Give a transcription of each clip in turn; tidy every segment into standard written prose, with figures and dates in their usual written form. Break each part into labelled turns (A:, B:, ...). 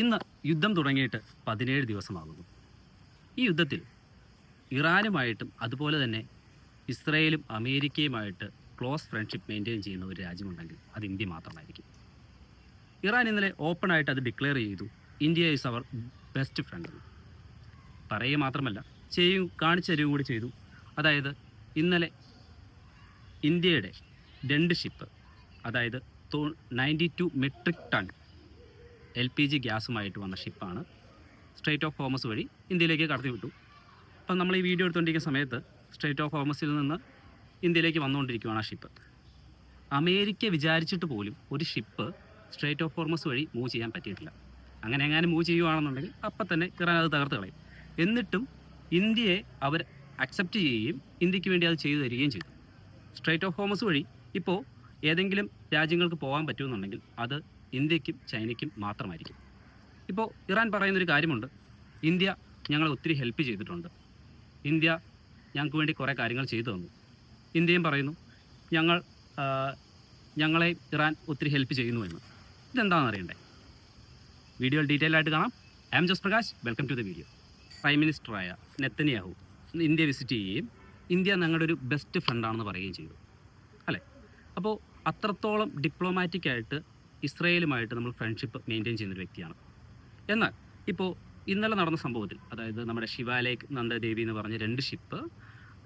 A: ഇന്ന് യുദ്ധം തുടങ്ങിയിട്ട് 17 ദിവസമാകുന്നു. ഈ യുദ്ധത്തിൽ ഇറാനുമായിട്ടും അതുപോലെ തന്നെ ഇസ്രയേലും അമേരിക്കയുമായിട്ട് ക്ലോസ് ഫ്രണ്ട്ഷിപ്പ് മെയിൻറ്റെയിൻ ചെയ്യുന്ന ഒരു രാജ്യമുണ്ടെങ്കിൽ അത് ഇന്ത്യ മാത്രമായിരിക്കും. ഇറാൻ ഇന്നലെ ഓപ്പണായിട്ട് അത് ഡിക്ലെയർ ചെയ്തു, India is our best friend. പറയുക മാത്രമല്ല കാണിച്ചു തരികയും കൂടി ചെയ്തു. അതായത് ഇന്നലെ ഇന്ത്യയുടെ 2 ഷിപ്പ്, അതായത് 92 മെട്രിക് ടൺ LPG ഗ്യാസുമായിട്ട് വന്ന ഷിപ്പാണ് സ്ട്രൈറ്റ് ഓഫ് ഹോർമസ് വഴി ഇന്ത്യയിലേക്ക് കടത്തിവിട്ടു. അപ്പം നമ്മൾ ഈ വീഡിയോ എടുത്തുകൊണ്ടിരിക്കുന്ന സമയത്ത് സ്ട്രൈറ്റ് ഓഫ് ഹോർമസിൽ നിന്ന് ഇന്ത്യയിലേക്ക് വന്നുകൊണ്ടിരിക്കുകയാണ് ആ ഷിപ്പ്. അമേരിക്ക വിചാരിച്ചിട്ട് പോലും ഒരു ഷിപ്പ് സ്ട്രൈറ്റ് ഓഫ് ഹോർമസ് വഴി മൂവ് ചെയ്യാൻ പറ്റിയിട്ടില്ല. അങ്ങനെ എങ്ങാനും മൂവ് ചെയ്യുകയാണെന്നുണ്ടെങ്കിൽ അപ്പം തന്നെ ഇറാൻ അത് തകർത്ത് കളയും. എന്നിട്ടും ഇന്ത്യയെ അവർ അക്സെപ്റ്റ് ചെയ്യുകയും ഇന്ത്യക്ക് വേണ്ടി അത് ചെയ്തു തരികയും ചെയ്തു. സ്ട്രൈറ്റ് ഓഫ് ഹോർമസ് വഴി ഇപ്പോൾ ഏതെങ്കിലും രാജ്യങ്ങൾക്ക് പോകാൻ പറ്റുമെന്നുണ്ടെങ്കിൽ അത് ഇന്ത്യക്കും ചൈനയ്ക്കും മാത്രമായിരിക്കും. ഇപ്പോൾ ഇറാൻ പറയുന്നൊരു കാര്യമുണ്ട്, ഇന്ത്യ ഞങ്ങളെ ഒത്തിരി ഹെൽപ്പ് ചെയ്തിട്ടുണ്ട്, ഇന്ത്യ ഞങ്ങൾക്ക് വേണ്ടി കുറേ കാര്യങ്ങൾ ചെയ്തു തന്നു. ഇന്ത്യയും പറയുന്നു ഞങ്ങളെ ഇറാൻ ഒത്തിരി ഹെൽപ്പ് ചെയ്യുന്നു എന്ന്. ഇതെന്താണെന്ന് അറിയണ്ടേ? വീഡിയോയിൽ ഡീറ്റെയിൽ ആയിട്ട് കാണാം. I am Jose Prakash, welcome to the video. Prime മിനിസ്റ്ററായ നെത്തന്യാഹു ഇന്ത്യ വിസിറ്റ് ചെയ്യുകയും ഇന്ത്യ ഞങ്ങളുടെ ഒരു ബെസ്റ്റ് ഫ്രണ്ടാണെന്ന് പറയുകയും ചെയ്തു, അല്ലേ? അപ്പോൾ അത്രത്തോളം ഡിപ്ലോമാറ്റിക്കായിട്ട് ഇസ്രയേലുമായിട്ട് നമ്മൾ ഫ്രണ്ട്ഷിപ്പ് മെയിൻറ്റെയിൻ ചെയ്യുന്നൊരു വ്യക്തിയാണ്. എന്നാൽ ഇപ്പോൾ ഇന്നലെ നടന്ന സംഭവത്തിൽ, അതായത് നമ്മുടെ ശിവാലേക്ക് നന്ദദേവി എന്ന് പറഞ്ഞ 2 ഷിപ്പ്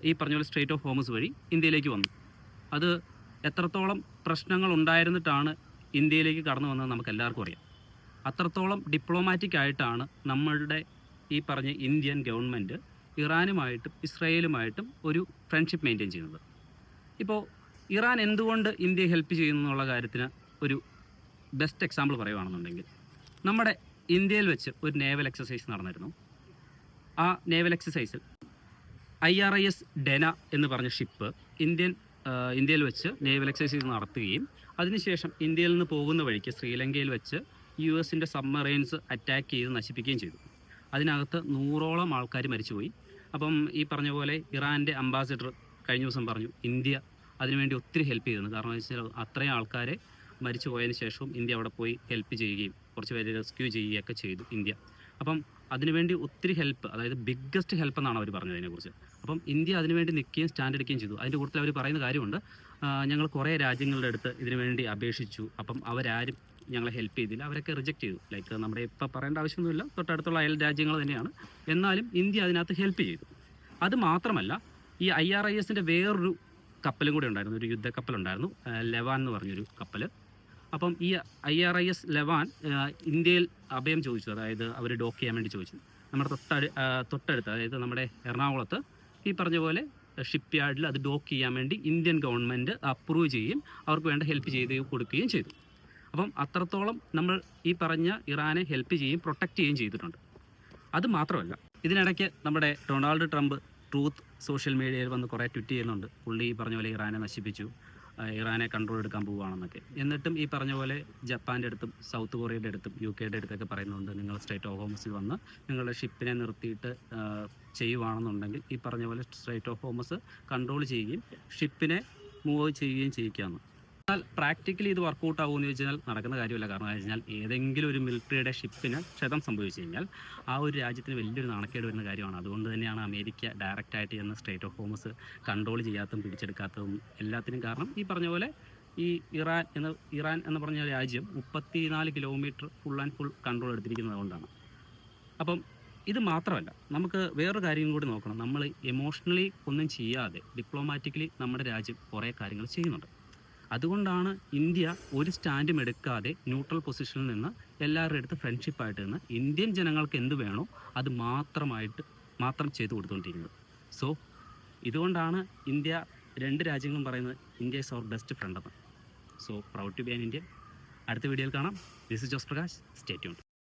A: ഈ പറഞ്ഞ പോലെ സ്ട്രൈറ്റ് ഓഫ് ഹോർമസ് വഴി ഇന്ത്യയിലേക്ക് വന്നു. അത് എത്രത്തോളം പ്രശ്നങ്ങൾ ഉണ്ടായിരുന്നിട്ടാണ് ഇന്ത്യയിലേക്ക് കടന്നു വന്നത് നമുക്ക് എല്ലാവർക്കും അറിയാം. അത്രത്തോളം ഡിപ്ലോമാറ്റിക് ആയിട്ടാണ് നമ്മളുടെ ഈ പറഞ്ഞ ഇന്ത്യൻ ഗവൺമെൻറ് ഇറാനുമായിട്ടും ഇസ്രയേലുമായിട്ടും ഒരു ഫ്രണ്ട്ഷിപ്പ് മെയിൻറ്റെയിൻ ചെയ്യുന്നത്. ഇപ്പോൾ ഇറാൻ എന്തുകൊണ്ട് ഇന്ത്യയെ ഹെൽപ്പ് ചെയ്യുന്നു എന്നുള്ള കാര്യത്തിന് ഒരു ബെസ്റ്റ് എക്സാമ്പിൾ പറയുകയാണെന്നുണ്ടെങ്കിൽ, നമ്മുടെ ഇന്ത്യയിൽ വെച്ച് ഒരു നേവൽ എക്സസൈസ് നടന്നിരുന്നു. ആ നേവൽ എക്സസൈസിൽ IRIS ഡെന എന്ന് പറഞ്ഞ ഷിപ്പ് ഇന്ത്യയിൽ വെച്ച് നേവൽ എക്സസൈസ് നടത്തുകയും അതിനുശേഷം ഇന്ത്യയിൽ നിന്ന് പോകുന്ന വഴിക്ക് ശ്രീലങ്കയിൽ വെച്ച് US സബ്മറൈൻസ് അറ്റാക്ക് ചെയ്ത് നശിപ്പിക്കുകയും ചെയ്തു. അതിനകത്ത് 100ഓളം ആൾക്കാർ മരിച്ചുപോയി. അപ്പം ഈ പറഞ്ഞ പോലെ ഇറാൻ്റെ അംബാസിഡർ കഴിഞ്ഞ ദിവസം പറഞ്ഞു ഇന്ത്യ അതിനുവേണ്ടി ഒത്തിരി ഹെൽപ്പ് ചെയ്തിരുന്നു. കാരണം എന്ന് വെച്ചാൽ അത്രയും ആൾക്കാരെ മരിച്ചു പോയതിന് ശേഷവും ഇന്ത്യ അവിടെ പോയി ഹെൽപ്പ് ചെയ്യുകയും കുറച്ച് പേര് റെസ്ക്യൂ ചെയ്യുകയൊക്കെ ചെയ്തു ഇന്ത്യ. അപ്പം അതിനുവേണ്ടി ഒത്തിരി ഹെൽപ്പ്, അതായത് ബിഗ്ഗസ്റ്റ് ഹെൽപ്പ് എന്നാണ് അവർ പറഞ്ഞത് അതിനെക്കുറിച്ച്. അപ്പം ഇന്ത്യ അതിനുവേണ്ടി നിൽക്കുകയും സ്റ്റാൻഡ് എടുക്കുകയും ചെയ്തു. അതിൻ്റെ കൂട്ടത്തിൽ അവർ പറയുന്ന കാര്യമുണ്ട്, ഞങ്ങൾ കുറേ രാജ്യങ്ങളുടെ അടുത്ത് ഇതിനുവേണ്ടി അപേക്ഷിച്ചു, അപ്പം അവരാരും ഞങ്ങളെ ഹെൽപ്പ് ചെയ്തില്ല, അവരൊക്കെ റിജക്റ്റ് ചെയ്തു. ലൈക്ക് നമ്മുടെ ഇപ്പോൾ പറയേണ്ട ആവശ്യമൊന്നുമില്ല, തൊട്ടടുത്തുള്ള അയൽ രാജ്യങ്ങൾ തന്നെയാണ്. എന്നാലും ഇന്ത്യ അതിനകത്ത് ഹെൽപ്പ് ചെയ്തു. അത് മാത്രമല്ല, ഈ IRIS വേറൊരു കപ്പലും കൂടെ ഉണ്ടായിരുന്നു, ഒരു യുദ്ധക്കപ്പലുണ്ടായിരുന്നു, ലെവാൻ എന്ന് പറഞ്ഞൊരു കപ്പൽ. അപ്പം ഈ IRIS ലെവാൻ ഇന്ത്യയിൽ അഭയം ചോദിച്ചു, അതായത് അവർ ഡോക്ക് ചെയ്യാൻ വേണ്ടി ചോദിച്ചു. നമ്മുടെ തൊട്ടടുത്ത്, അതായത് നമ്മുടെ എറണാകുളത്ത് ഈ പറഞ്ഞ പോലെ ഷിപ്പ് യാർഡിൽ അത് ഡോക്ക് ചെയ്യാൻ വേണ്ടി ഇന്ത്യൻ ഗവൺമെൻറ് അപ്രൂവ് ചെയ്യുകയും അവർക്ക് വേണ്ട ഹെൽപ്പ് ചെയ്ത് കൊടുക്കുകയും ചെയ്തു. അപ്പം അത്രത്തോളം നമ്മൾ ഈ പറഞ്ഞ ഇറാനെ ഹെൽപ്പ് ചെയ്യുകയും പ്രൊട്ടക്റ്റ് ചെയ്യുകയും ചെയ്തിട്ടുണ്ട്. അത് മാത്രമല്ല, ഇതിനിടയ്ക്ക് നമ്മുടെ ഡൊണാൾഡ് ട്രംപ് ട്രൂത്ത് സോഷ്യൽ മീഡിയയിൽ വന്ന് കുറേ ട്വീറ്റ് ചെയ്യുന്നുണ്ട്, പുള്ളി ഈ പറഞ്ഞ പോലെ ഇറാനെ നശിപ്പിച്ചു, ഇറാനെ കൺട്രോൾ എടുക്കാൻ പോവുകയാണെന്നൊക്കെ. എന്നിട്ടും ഈ പറഞ്ഞ പോലെ ജപ്പാൻ്റെ അടുത്തും സൗത്ത് കൊറിയയുടെ അടുത്തും UK അടുത്തൊക്കെ പറയുന്നുണ്ട്, നിങ്ങൾ സ്ട്രൈറ്റ് ഓഫ് ഹോർമസിൽ വന്ന് നിങ്ങളുടെ ഷിപ്പിനെ നിർത്തിയിട്ട് ചെയ്യുവാണെന്നുണ്ടെങ്കിൽ ഈ പറഞ്ഞ പോലെ സ്ട്രൈറ്റ് ഓഫ് ഹോർമസ് കൺട്രോൾ ചെയ്യുകയും ഷിപ്പിനെ മൂവ് ചെയ്യുകയും ചെയ്യിക്കാമെന്ന്. എന്നാൽ പ്രാക്ടിക്കലി ഇത് വർക്കൗട്ട് ആകുമെന്ന് ചോദിച്ചാൽ നടക്കുന്ന കാര്യമല്ല. കാരണം എന്ന് വെച്ചാൽ ഏതെങ്കിലും ഒരു മിലിറ്ററിയുടെ ഷിപ്പിന് ക്ഷതം സംഭവിച്ചു കഴിഞ്ഞാൽ ആ ഒരു രാജ്യത്തിന് വലിയൊരു നാണക്കേട് വരുന്ന കാര്യമാണ്. അതുകൊണ്ട് തന്നെയാണ് അമേരിക്ക ഡയറക്റ്റായിട്ട് ചെന്ന് സ്ട്രൈറ്റ് ഓഫ് ഹോർമസ് കൺട്രോൾ ചെയ്യാത്തതും പിടിച്ചെടുക്കാത്തതും എല്ലാത്തിനും കാരണം. ഈ പറഞ്ഞ പോലെ ഈ ഇറാൻ എന്ന് പറഞ്ഞ രാജ്യം 34 kilometre full and full control എടുത്തിരിക്കുന്നത് കൊണ്ടാണ്. അപ്പം ഇത് മാത്രമല്ല, നമുക്ക് വേറൊരു കാര്യം കൂടി നോക്കണം. നമ്മൾ എമോഷണലി ഒന്നും ചെയ്യാതെ ഡിപ്ലോമാറ്റിക്കലി നമ്മുടെ രാജ്യം കുറേ കാര്യങ്ങൾ ചെയ്യുന്നുണ്ട്. അതുകൊണ്ടാണ് ഇന്ത്യ ഒരു സ്റ്റാൻഡും എടുക്കാതെ ന്യൂട്രൽ പൊസിഷനിൽ നിന്ന് എല്ലാവരുടെ അടുത്ത് ഫ്രണ്ട്ഷിപ്പായിട്ട് നിന്ന് ഇന്ത്യൻ ജനങ്ങൾക്ക് എന്ത് വേണോ അത് മാത്രം ചെയ്തു കൊടുത്തുകൊണ്ടിരിക്കുന്നത്. സോ ഇതുകൊണ്ടാണ് ഇന്ത്യ 2 രാജ്യങ്ങളും പറയുന്നത് India is our best friend എന്ന്. So proud to be an Indian. അടുത്ത വീഡിയോയിൽ കാണാം. This is Jose Prakash. Stay tuned.